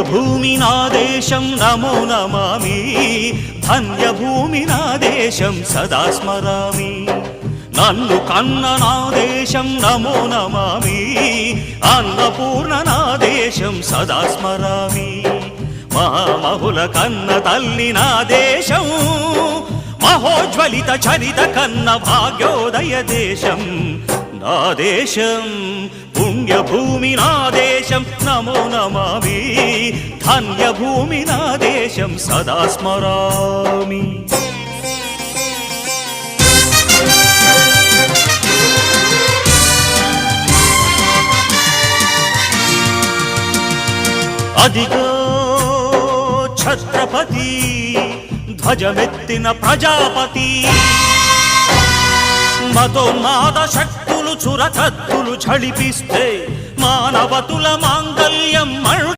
పుణ్యభూమి నా దేశం నమో నమామి, ధన్యభూమి నా దేశం సదా స్మరామి. నన్ను కన్న నా దేశం నమో నమామి, అన్నపూర్ణ నా దేశం సదా స్మరామి. మహామహుల కన్న తల్లి నా దేశం, మహోజ్వలిత చరిత కన్న భాగ్యోదయ దేశం నా దేశం. పుణ్యభూమి నా దేశం నమో నమామి, ధన్యభూమి నా దేశం సదా స్మరామి. అదిగో ఛత్రపతి ధ్వజమెత్తిన ప్రజాపతి, మతోన్మాద శక్తులు చురకత్తులు ఝళిపిస్తే మానవతుల మాంగల్యం